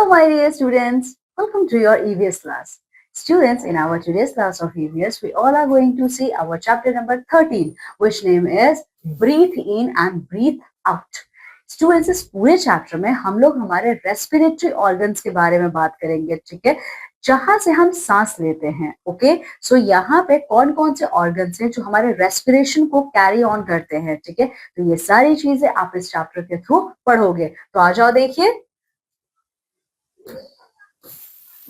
Hello, my dear students. Welcome to your EVS class. Students, in our today's class of EVS, we all are going to see our chapter number 13, which name is Breathe In and Breathe Out. Students, इस पूरे chapter में हम लोग हमारे respiratory organs के बारे में बात करेंगे, ठीक है, जहां से हम सांस लेते हैं. ओके, सो यहाँ पे कौन कौन से ऑर्गन्स हैं जो हमारे रेस्पिरेशन को कैरी ऑन करते हैं, ठीक है. तो ये सारी चीजें आप इस चैप्टर के थ्रू पढ़ोगे. तो आ जाओ, देखिए.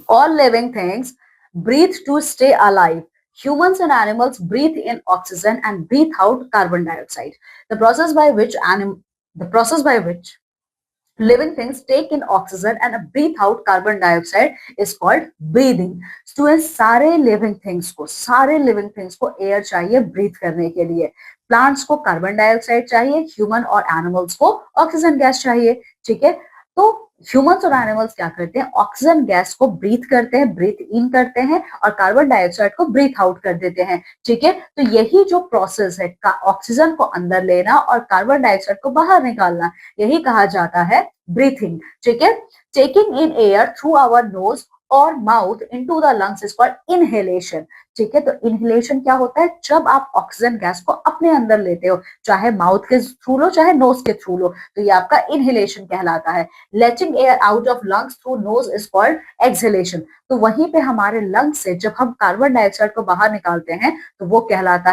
All living things breathe to stay alive. Humans and animals breathe in oxygen and breathe out carbon dioxide. The process by which living things take in oxygen and breathe out carbon dioxide is called breathing. Students, सारे living things को air चाहिए breathe करने के लिए. Plants को carbon dioxide चाहिए, human और animals को oxygen gas चाहिए, ठीक है. तो ह्यूमंस और एनिमल्स क्या करते हैं, ऑक्सीजन गैस को ब्रीथ करते हैं, ब्रीथ इन करते हैं और कार्बन डाइऑक्साइड को ब्रीथ आउट कर देते हैं, ठीक है. तो यही जो प्रोसेस है, ऑक्सीजन को अंदर लेना और कार्बन डाइऑक्साइड को बाहर निकालना, यही कहा जाता है ब्रीथिंग, ठीक है. Taking in air through our nose और mouth into the lungs is called inhalation, ठीक है. तो इनहेलेशन क्या होता है, जब आप ऑक्सीजन गैस को अपने अंदर लेते हो, चाहे माउथ के थ्रू लो चाहे नोज के थ्रू लो, तो ये आपका इनहेलेशन कहलाता है. Letting air out of lungs through nose is called exhalation. तो वहीं पे हमारे लंग्स से जब हम कार्बन डाइऑक्साइड को बाहर निकालते हैं तो वो कहलाता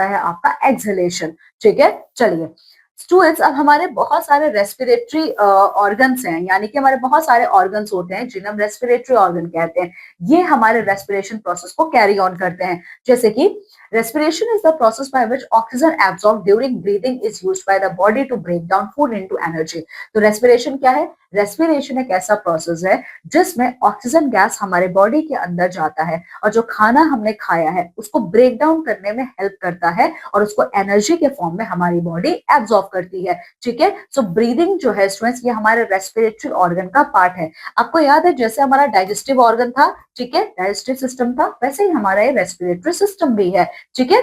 है आपका एक्सहेलेशन, ठीक है. चलिए स्टूडेंट्स, अब हमारे बहुत सारे रेस्पिरेटरी ऑर्गन्स हैं, यानी कि हमारे बहुत सारे ऑर्गन्स होते हैं जिन्हें हम रेस्पिरेटरी ऑर्गन कहते हैं. ये हमारे रेस्पिरेशन प्रोसेस को कैरी ऑन करते हैं. जैसे कि respiration is the process by which oxygen absorbed during breathing is used by the body to break down food into energy. तो respiration क्या है, रेस्पिरेशन एक ऐसा प्रोसेस है जिसमें ऑक्सीजन गैस हमारे बॉडी के अंदर जाता है और जो खाना हमने खाया है उसको ब्रेक डाउन करने में हेल्प करता है और उसको एनर्जी के फॉर्म में हमारी बॉडी एब्जॉर्ब करती है, ठीक है. सो ब्रीदिंग जो है स्टूडेंट्स, ये हमारे रेस्पिरेटरी ऑर्गन का पार्ट है. आपको याद है जैसे हमारा डाइजेस्टिव ऑर्गन था, ठीक है, डाइजेस्टिव सिस्टम था, वैसे ही हमारा ये रेस्पिरेटरी सिस्टम भी है, ठीक है.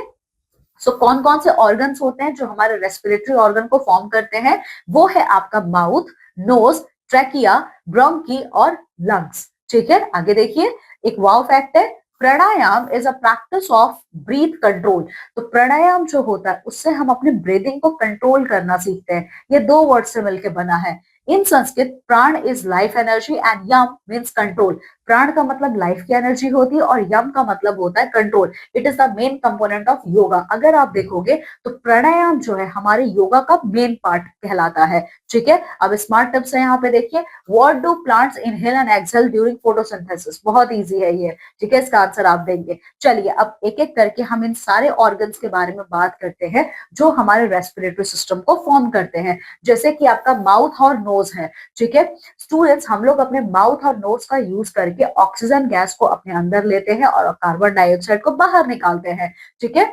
सो कौन कौन से ऑर्गन्स होते हैं जो हमारे रेस्पिरेटरी ऑर्गन को फॉर्म करते हैं, वो है आपका माउथ, नोज, ट्रैकिया, ब्रोंकी और लंग्स, ठीक है. आगे देखिए, एक वाव फैक्ट है, pranayama is a practice of breath control. तो प्राणायाम जो होता है उससे हम अपने ब्रीदिंग को कंट्रोल करना सीखते हैं. ये दो वर्ड से मिलकर बना है. In Sanskrit prana is life energy and yama means control. प्राण का मतलब लाइफ की एनर्जी होती है और यम का मतलब होता है control. It is the main component of yoga. अगर आप देखोगे तो प्राणायाम जो है हमारे योगा का मेन पार्ट कहलाता है, ठीक है. अब स्मार्ट टिप्स है यहाँ पे, देखिए. What do plants inhale and exhale during photosynthesis. बहुत इजी है ये, ठीक है, इसका आंसर आप देंगे. चलिए अब एक एक करके हम इन सारे ऑर्गन्स के बारे में बात करते हैं जो हमारे रेस्पिरेटरी सिस्टम को फॉर्म करते हैं. जैसे कि आपका माउथ और नोज है, ठीक है. स्टूडेंट्स, हम लोग अपने माउथ और नोज का यूज करके ऑक्सीजन गैस को अपने अंदर लेते हैं और कार्बन डाइऑक्साइड को बाहर निकालते हैं, ठीक है.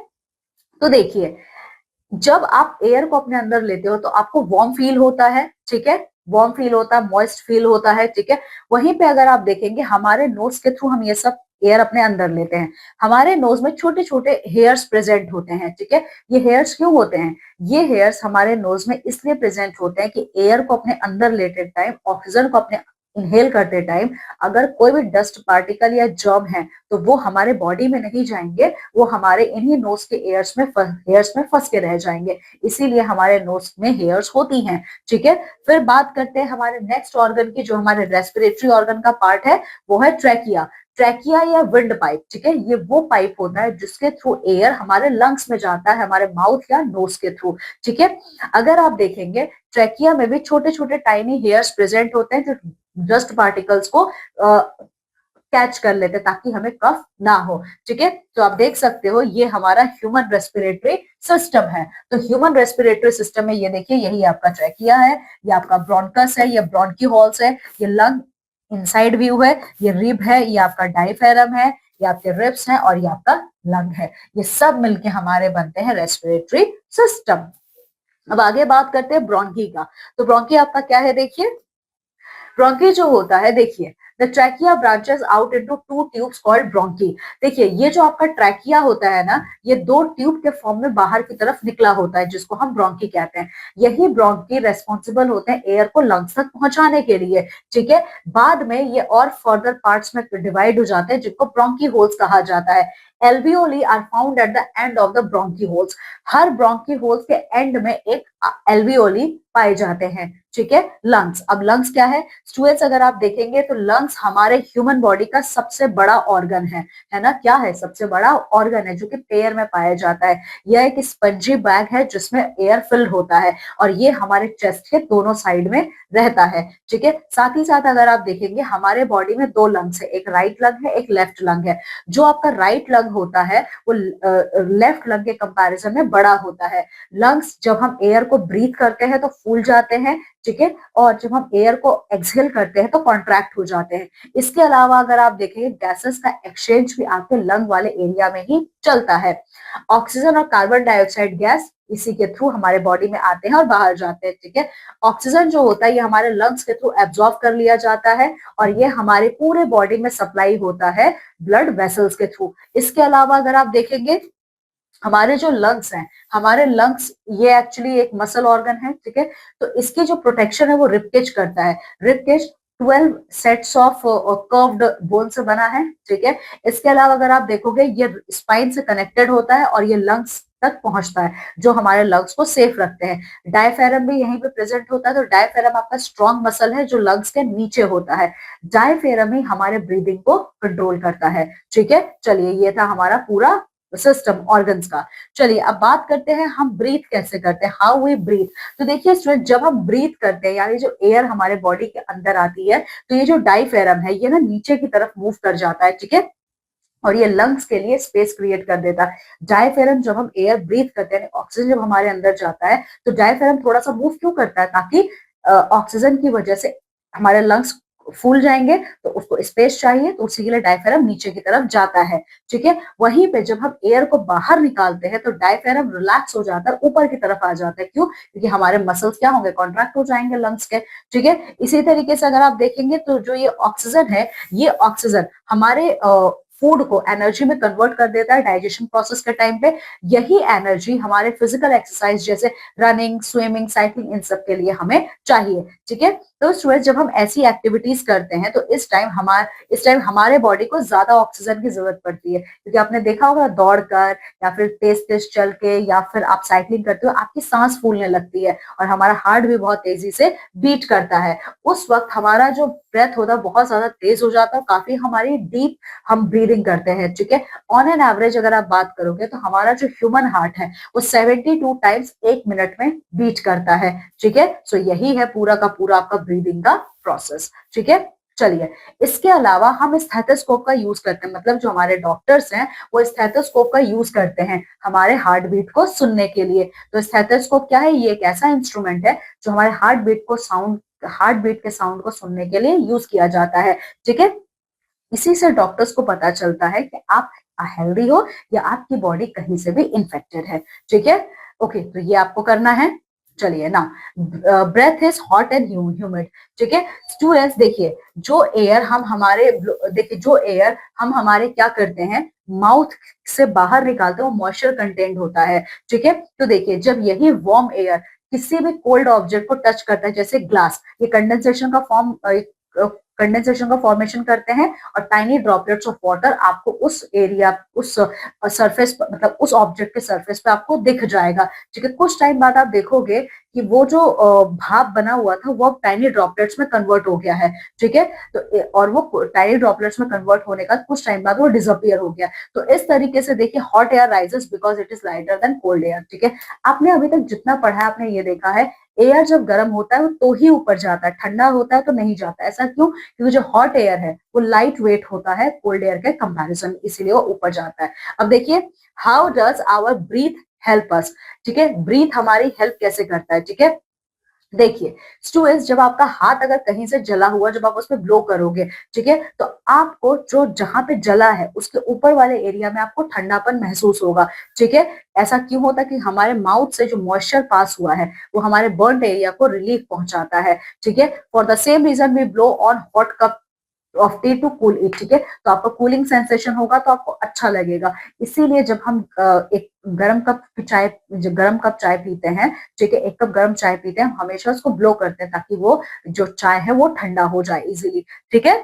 तो देखिए, जब आप एयर को अपने अंदर लेते हो तो आपको वार्म फील होता है, ठीक है, वार्म फील होता है, मॉइस्ट फील होता है, ठीक है. वहीं पे अगर आप देखेंगे हमारे नोज के थ्रू हम ये सब एयर अपने अंदर लेते हैं. हमारे नोज में छोटे छोटे हेयर्स प्रेजेंट होते हैं, ठीक है. ये हेयर्स क्यों होते हैं, ये हेयर्स हमारे नोज में इसलिए प्रेजेंट होते हैं कि एयर को अपने अंदर लेते टाइम, ऑक्सीजन को अपने इनहेल करते टाइम अगर कोई भी डस्ट पार्टिकल या जर्म है तो वो हमारे बॉडी में नहीं जाएंगे, वो हमारे इन्हीं नोज के हेयर्स में फंस के रह जाएंगे. इसीलिए हमारे नोज में हेयर्स होती हैं, ठीक है. फिर बात करते हैं हमारे नेक्स्ट ऑर्गन की, जो हमारे रेस्पिरेटरी ऑर्गन का पार्ट है, वो है ट्रैकिया. ट्रैकिया या विंड पाइप, ठीक है, ये वो पाइप होता है जिसके थ्रू एयर हमारे लंग्स में जाता है, हमारे माउथ या नोज के थ्रू, ठीक है. अगर आप देखेंगे ट्रैकिया में भी छोटे छोटे टाइनी हेयर्स प्रेजेंट होते हैं जो डस्ट पार्टिकल्स को कैच कर लेते हैं ताकि हमें कफ ना हो, ठीक है. तो आप देख सकते हो ये हमारा ह्यूमन रेस्पिरेटरी सिस्टम है. तो ह्यूमन रेस्पिरेटरी सिस्टम में ये देखिए, यही आपका ट्रैकिया है, ये आपका ब्रोंकस है, ये ब्रोंकी हॉल्स है, ये लंग इनसाइड व्यू है, ये रिब है, ये आपका डायफ्राम है, ये आपके रिब्स हैं और ये आपका लंग है. ये सब मिलके हमारे बनते हैं रेस्पिरेटरी सिस्टम. अब आगे बात करते हैं ब्रोंकी का. तो ब्रोंकी आपका क्या है, देखिए. ब्रोंकी जो होता है, देखिए, the trachea branches out into two tubes called bronchi. देखिए ये जो आपका ट्रैकिया होता है ना, ये दो ट्यूब के फॉर्म में बाहर की तरफ निकला होता है, जिसको हम ब्रोंकी कहते हैं। यही ब्रोंकी रेस्पॉन्सिबल होते हैं एयर को लंग्स तक पहुंचाने के लिए, ठीक है। बाद में ये और फर्दर पार्ट्स में डिवाइड हो जाते हैं, जिनको ब्रोंकी होल्स कहा जाता है। Alveoli are found at the end of the bronchi holes. हर ब्रोंकी होल्स के एंड में एक एल्वियोली पाए जाते हैं, ठीक है। लंग्स, अब लंग्स क्या है स्टूडेंट्स, अगर आप देखेंगे तो लंग्स हमारे ह्यूमन बॉडी का सबसे बड़ा ऑर्गन है ना। क्या है, सबसे बड़ा ऑर्गन है जो कि पेयर में पाया जाता है। यह एक स्पंजी बैग है जिसमें एयर फिल होता है, और ये हमारे चेस्ट के दोनों साइड में रहता है, ठीक है। साथ ही साथ अगर आप देखेंगे हमारे बॉडी में दो लंग्स है, एक राइट लंग है, एक लेफ्ट लंग है। जो आपका राइट लंग होता है वो लेफ्ट लंग के कंपैरिजन में बड़ा होता है। लंग्स जब हम एयर को ब्रीथ करते हैं तो फूल जाते हैं, ठीक है, और जब हम एयर को एक्सहेल करते हैं तो कॉन्ट्रैक्ट हो जाते हैं। इसके अलावा अगर आप देखें गैसेस का एक्सचेंज भी आपके लंग वाले एरिया में ही चलता है। ऑक्सीजन और कार्बन डाइऑक्साइड गैस इसी के थ्रू हमारे बॉडी में आते हैं और बाहर जाते हैं, ठीक है। ऑक्सीजन जो होता है ये हमारे लंग्स के थ्रू एब्जॉर्ब कर लिया जाता है, और ये हमारे पूरे बॉडी में सप्लाई होता है ब्लड वेसल्स के थ्रू। इसके अलावा अगर आप देखेंगे हमारे जो लंग्स हैं, हमारे लंग्स ये एक्चुअली एक मसल ऑर्गन है, ठीक है। तो इसकी जो प्रोटेक्शन है वो रिबकेज करता है। Ribcage 12 sets of curved bone से बना है, ठीक है। इसके अलावा अगर आप देखोगे ये स्पाइन से कनेक्टेड होता है और ये लंग्स तक पहुंचता है, जो हमारे लंग्स को सेफ रखते हैं। डायफेरम भी यहीं पे प्रेजेंट होता है, तो डायफेरम आपका स्ट्रॉन्ग मसल है जो लंग्स के नीचे होता है। डायफेरम ही हमारे ब्रीदिंग को कंट्रोल करता है, ठीक है। चलिए ये था हमारा पूरा सिस्टम ऑर्गन्स का। चलिए अब बात करते हैं हम ब्रीथ कैसे करते हैं, हाउ वी ब्रीथ। तो देखिए स्टूडेंट, जब हम ब्रीथ करते हैं यानी जो एयर हमारे बॉडी के अंदर आती है, तो ये जो डायफेरम है ये ना नीचे की तरफ मूव कर जाता है, ठीक है, और ये लंग्स के लिए स्पेस क्रिएट कर देता है। डायफेरम जब हम एयर ब्रीथ करते हैं, ऑक्सीजन जब हमारे अंदर जाता है, तो डायफेरम थोड़ा सा मूव क्यों करता है, ताकि ऑक्सीजन की वजह से हमारे लंग्स फूल जाएंगे, तो उसको स्पेस चाहिए, तो उसी के लिए डायफेरम नीचे की तरफ जाता है, ठीक है। वहीं पे जब हम एयर को बाहर निकालते हैं तो डायफेरम रिलैक्स हो जाता है, ऊपर की तरफ आ जाता है। क्यों? क्योंकि हमारे मसल्स क्या होंगे, कॉन्ट्रैक्ट हो जाएंगे लंग्स के, ठीक है। इसी तरीके से अगर आप देखेंगे तो जो ये ऑक्सीजन है, ये ऑक्सीजन हमारे फूड को एनर्जी में कन्वर्ट कर देता है डाइजेशन प्रोसेस के टाइम पे। यही एनर्जी हमारे फिजिकल एक्सरसाइज जैसे रनिंग, स्विमिंग, साइकिलिंग, इन सब के लिए हमें चाहिए, ठीक है। तो स्टूडेंट्स जब हम ऐसी एक्टिविटीज करते हैं तो इस टाइम हमारे बॉडी को ज्यादा ऑक्सीजन की जरूरत पड़ती है, क्योंकि आपने देखा होगा दौड़कर या फिर तेज तेज चल के या फिर आप साइकिलिंग करते हो, आपकी सांस फूलने लगती है और हमारा हार्ट भी बहुत तेजी से बीट करता है। उस वक्त हमारा जो ब्रेथ होता है बहुत ज्यादा तेज हो जाता है, काफी हमारी डीप हम ब्रीदिंग करते हैं, ठीक है। ऑन एन एवरेज अगर आप बात करोगे तो हमारा जो ह्यूमन हार्ट है वो 72 टाइम्स 1 मिनट में बीट करता है, ठीक है। सो यही है पूरा का पूरा आपका ब्रीदिंग का प्रोसेस, ठीक है। चलिए इसके अलावा हम स्टेथोस्कोप का यूज करते हैं, मतलब जो हमारे डॉक्टर्स हैं वो स्टेथोस्कोप का यूज करते हैं हमारे हार्ट बीट को सुनने के लिए। तो स्टेथोस्कोप क्या है, ये एक ऐसा इंस्ट्रूमेंट है जो हमारे हार्ट बीट के साउंड को सुनने के लिए यूज किया जाता है, ठीक है। इसी से डॉक्टर्स को पता चलता है कि आप हेल्दी हो या आपकी बॉडी कहीं से भी इन्फेक्टेड है, ठीक है। ओके, तो ये आपको करना है। चलिए ना, breath is hot and humid, ठीक है। स्टूडेंट्स देखिए, जो एयर हम हमारे क्या करते हैं माउथ से बाहर निकालते हैं वो मॉइस्चर कंटेंट होता है, ठीक है। तो देखिए जब यही वार्म एयर किसी भी कोल्ड ऑब्जेक्ट को टच करता है, जैसे ग्लास, ये कंडेंसेशन का फॉर्मेशन करते हैं और टाइनी ड्रॉपलेट्स ऑफ वाटर आपको उस सरफेस मतलब उस ऑब्जेक्ट के सरफेस पे आपको दिख जाएगा, ठीक है। कुछ टाइम बाद आप देखोगे कि वो जो भाप बना हुआ था वो अब टाइनी ड्रॉपलेट्स में कन्वर्ट हो गया है, ठीक है। तो और वो टाइनी ड्रॉपलेट्स में कन्वर्ट होने का कुछ टाइम बाद वो डिसअपियर हो गया। तो इस तरीके से देखिए hot air rises because it is lighter than cold air, ठीक है। आपने अभी तक जितना पढ़ा है आपने ये देखा है एयर जब गर्म होता है वो तो ही ऊपर जाता है, ठंडा होता है तो नहीं जाता। ऐसा क्यों? क्योंकि जो हॉट एयर है वो लाइट वेट होता है कोल्ड एयर के कंपैरिजन, इसीलिए वो ऊपर जाता है। अब देखिए how does our breath help us, ठीक है। ब्रीथ हमारी हेल्प कैसे करता है, ठीक है। देखिए स्टूडेंट्स, जब आपका हाथ अगर कहीं से जला हुआ, जब आप उस पर ब्लो करोगे, ठीक है, तो आपको जो जहां पे जला है उसके ऊपर वाले एरिया में आपको ठंडापन महसूस होगा, ठीक है। ऐसा क्यों होता है कि हमारे माउथ से जो मॉइस्चर पास हुआ है वो हमारे बर्न एरिया को रिलीफ पहुंचाता है, ठीक है। For the same reason we blow on hot cup of tea to cool it, ठीक है। तो आपको कूलिंग सेंसेशन होगा तो आपको अच्छा लगेगा। इसीलिए जब हम एक गरम कप चाय पीते हैं, ठीक है, एक कप गरम चाय पीते हैं, हम हमेशा उसको ब्लो करते हैं ताकि वो जो चाय है वो ठंडा हो जाए इजीली, ठीक है।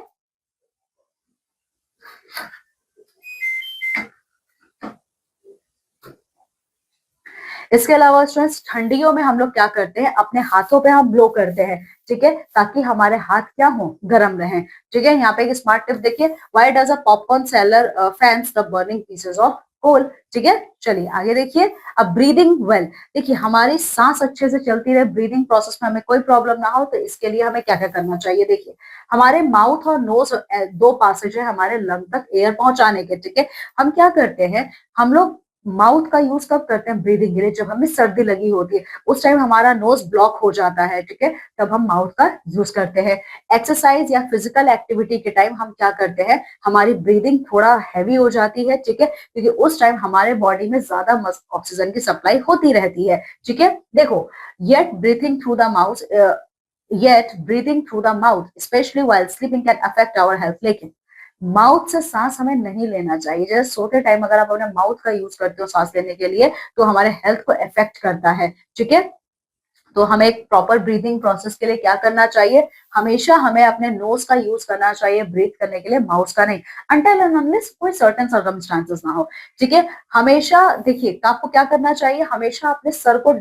इसके अलावा स्टूडेंट्स ठंडियों में हम लोग क्या करते हैं, अपने हाथों पे हम ब्लो करते हैं, ठीक है, ताकि हमारे हाथ क्या हो, गर्म रहें, ठीक है। यहाँ पे एक स्मार्ट टिप देखिए, why does a popcorn seller fans the burning pieces of coal, ठीक है। चलिए आगे देखिए, अब ब्रीदिंग वेल, देखिए हमारी सांस अच्छे से चलती रहे, ब्रीदिंग प्रोसेस में हमें कोई प्रॉब्लम ना हो, तो इसके लिए हमें क्या क्या करना चाहिए, देखिए हमारे माउथ और नोज दो पासेज है हमारे लंग तक एयर पहुंचाने के, ठीक है। हम क्या करते हैं, हम लोग माउथ का यूज कब करते हैं, ब्रीदिंग के लिए, जब हमें सर्दी लगी होती है, उस टाइम हमारा नोज ब्लॉक हो जाता है, ठीक है, तब हम माउथ का यूज करते हैं। एक्सरसाइज या फिजिकल एक्टिविटी के टाइम हम क्या करते हैं, हमारी ब्रीदिंग थोड़ा हैवी हो जाती है, ठीक है, क्योंकि उस टाइम हमारे बॉडी में ज्यादा ऑक्सीजन की सप्लाई होती रहती है, ठीक है। देखो, yet breathing through the mouth yet breathing through the mouth especially while sleeping can affect our health, लेकिन माउथ से सांस हमें नहीं लेना चाहिए। जैसे सोते टाइम अगर आप अपने माउथ का यूज करते हो सांस लेने के लिए तो हमारे हेल्थ को इफेक्ट करता है, ठीक है। तो हमें एक प्रॉपर ब्रीदिंग प्रोसेस के लिए क्या करना चाहिए, हमेशा हमें अपने नोज का यूज करना चाहिए ब्रीथ करने के लिए, माउथ का नहीं, अनटिल एंड अनलेस कोई सर्टेन सर्कमस्टांसेस ना हो, ठीक है। हमेशा देखिए आपको क्या करना चाहिए, हमेशा अपने सर को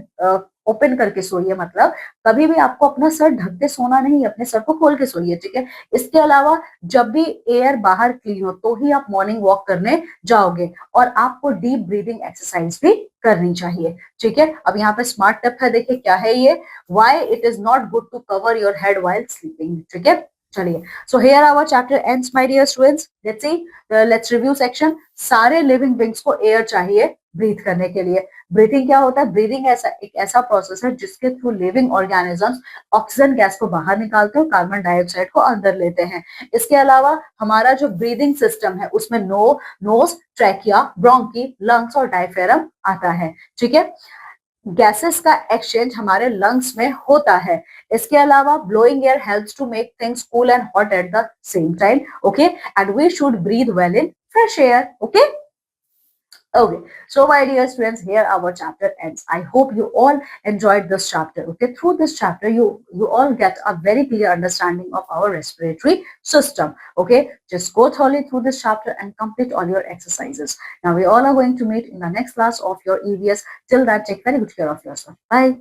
ओपन करके सोइए, मतलब कभी भी आपको अपना सर ढक के सोना नहीं, अपने सर को खोल के सोइए, ठीक है। इसके अलावा जब भी एयर बाहर क्लीन हो तो ही आप मॉर्निंग वॉक करने जाओगे, और आपको डीप ब्रीदिंग एक्सरसाइज भी करनी चाहिए, ठीक है। अब यहाँ पे स्मार्ट टिप है, देखिए क्या है ये, why it is not good to cover your head while sleeping, ठीक है। चलिए, so here our chapter ends my dear students, let's see, let's review section. सारे लिविंग बींग्स को एयर चाहिए ब्रीथ करने के लिए। ब्रीथिंग क्या होता है, ब्रीदिंग एक ऐसा प्रोसेस है जिसके through living organisms oxygen gas को बाहर निकालते हैं, कार्बन डाइऑक्साइड को अंदर लेते हैं। इसके अलावा हमारा जो ब्रीदिंग सिस्टम है उसमें नोज, ट्रैकिया, ब्रोंकी, लंग्स और डायफ्राम आता है, ठीक है। गैसेस का एक्सचेंज हमारे लंग्स में होता है। इसके अलावा blowing air helps to make things cool and hot at the same time, okay, and we should breathe well in fresh air, okay. Okay, so my dear students, here our chapter ends. I hope you all enjoyed this chapter. Okay, through this chapter, you all get a very clear understanding of our respiratory system. Okay, just go thoroughly through this chapter and complete all your exercises. Now we all are going to meet in the next class of your EVS. Till that, take very good care of yourself. Bye.